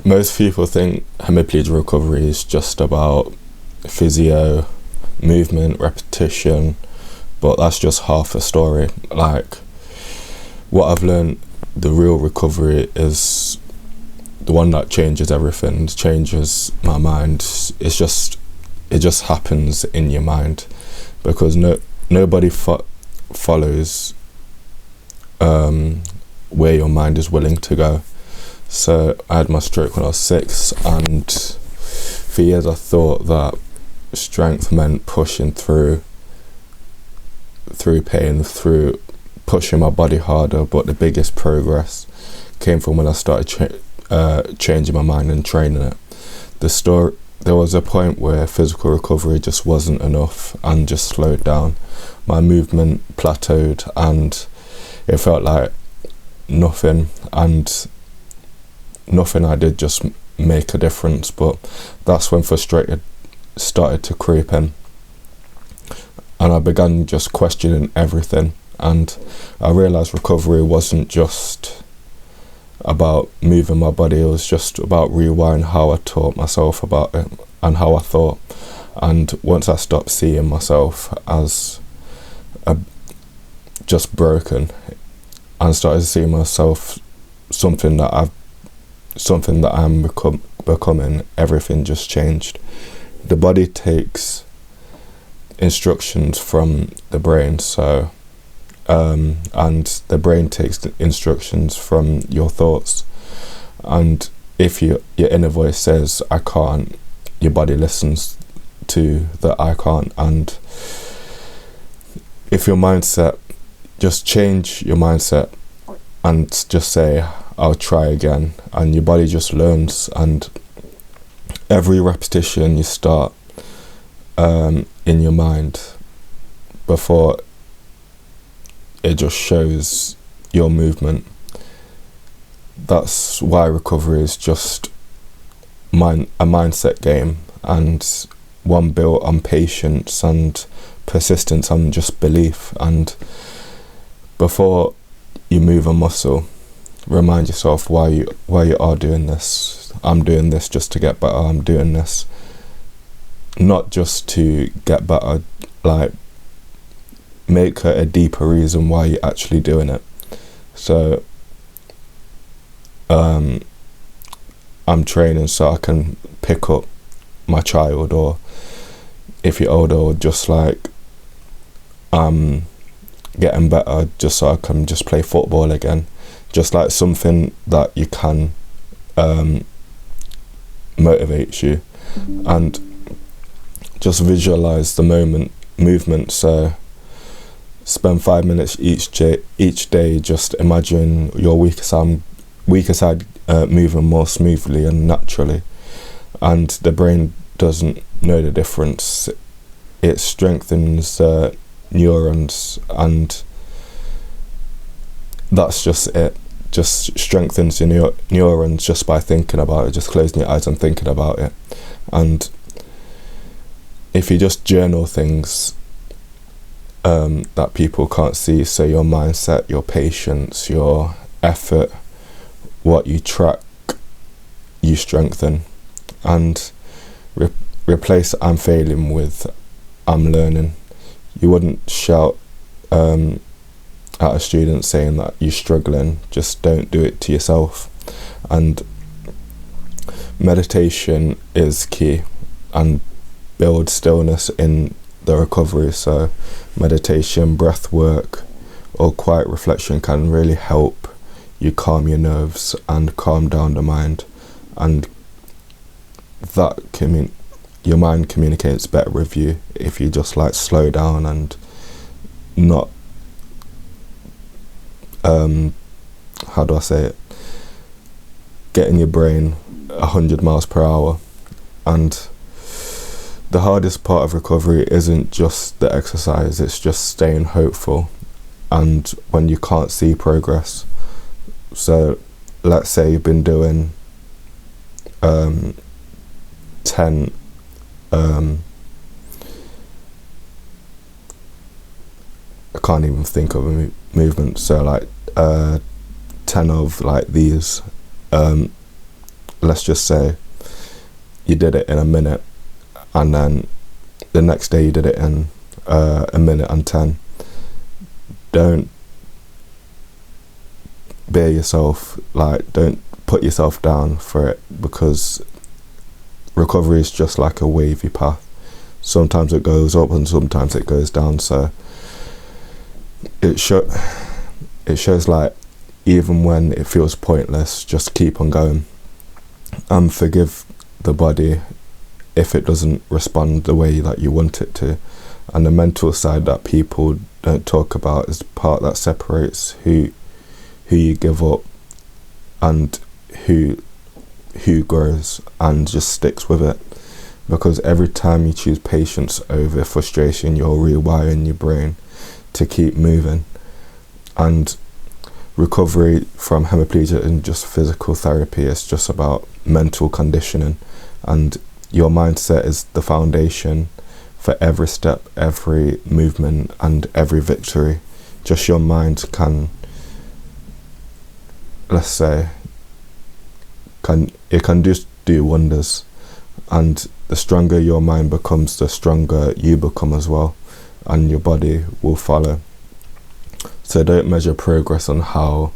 most people think hemiplegia recovery is just about physio, movement, repetition, but that's just half the story. Like, what I've learned, the real recovery is the one that changes everything, changes my mind. It just happens in your mind, because nobody follows where your mind is willing to go. So I had my stroke when I was 6, and for years I thought that strength meant pushing through pain, through pushing my body harder, but the biggest progress came from when I started changing my mind and training it. There was a point where physical recovery just wasn't enough and just slowed down. My movement plateaued and it felt like nothing I did just make a difference. But that's when frustration started to creep in, and I began just questioning everything. And I realised recovery wasn't just about moving my body, it was just about rewiring how I taught myself about it and how I thought. And once I stopped seeing myself as just broken and started to see myself something that I'm becoming, everything just changed. The body takes instructions from the brain, so and the brain takes the instructions from your thoughts. And if your inner voice says I can't, your body listens to the I can't. And if your mindset, just change your mindset and just say I'll try again, and your body just learns. And every repetition you start in your mind, before it just shows your movement. That's why recovery is just a mindset game, and one built on patience and persistence and just belief. And before you move a muscle, remind yourself why you are doing this. I'm doing this just to get better. I'm doing this not just to get better. Like, make it a deeper reason why you're actually doing it. So I'm training so I can pick up my child, or if you're older, or just like I'm getting better just so I can just play football again. Just like something that you can motivate you, and just visualize the movement. So spend 5 minutes each day just imagine your weaker side moving more smoothly and naturally. And the brain doesn't know the difference. It strengthens neurons, and that's just it. Just strengthens your neurons just by thinking about it, just closing your eyes and thinking about it. And if you just journal things that people can't see, so your mindset, your patience, your effort, what you track, you strengthen. And replace I'm failing with I'm learning. You wouldn't shout at a student saying that you're struggling. Just don't do it to yourself. And meditation is key, and build stillness in the recovery. So meditation, breath work, or quiet reflection can really help you calm your nerves and calm down the mind. And that your mind communicates better with you if you just like slow down and not how do I say it, getting your brain 100 miles per hour. And the hardest part of recovery isn't just the exercise, it's just staying hopeful and when you can't see progress. So let's say you've been doing 10 I can't even think of a movement, so like 10 of like these let's just say you did it in a minute, and then the next day you did it in a minute and 10. Don't bear yourself, like, don't put yourself down for it, because recovery is just like a wavy path. Sometimes it goes up and sometimes it goes down. So it shows, like, even when it feels pointless, just keep on going and forgive the body if it doesn't respond the way that you want it to. And the mental side that people don't talk about is the part that separates who you give up and who grows and just sticks with it. Because every time you choose patience over frustration, you're rewiring your brain to keep moving. And recovery from hemiplegia isn't just physical therapy, it's just about mental conditioning, and your mindset is the foundation for every step, every movement, and every victory. Just your mind can, let's say, can just do wonders. And the stronger your mind becomes, the stronger you become as well, and your body will follow. So don't measure progress on how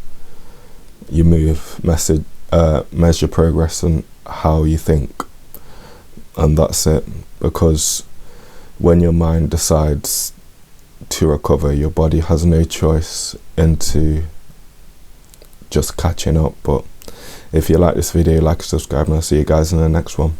you move, measure progress on how you think. And that's it. Because when your mind decides to recover, your body has no choice into just catching up. But if you like this video, like and subscribe, and I'll see you guys in the next one.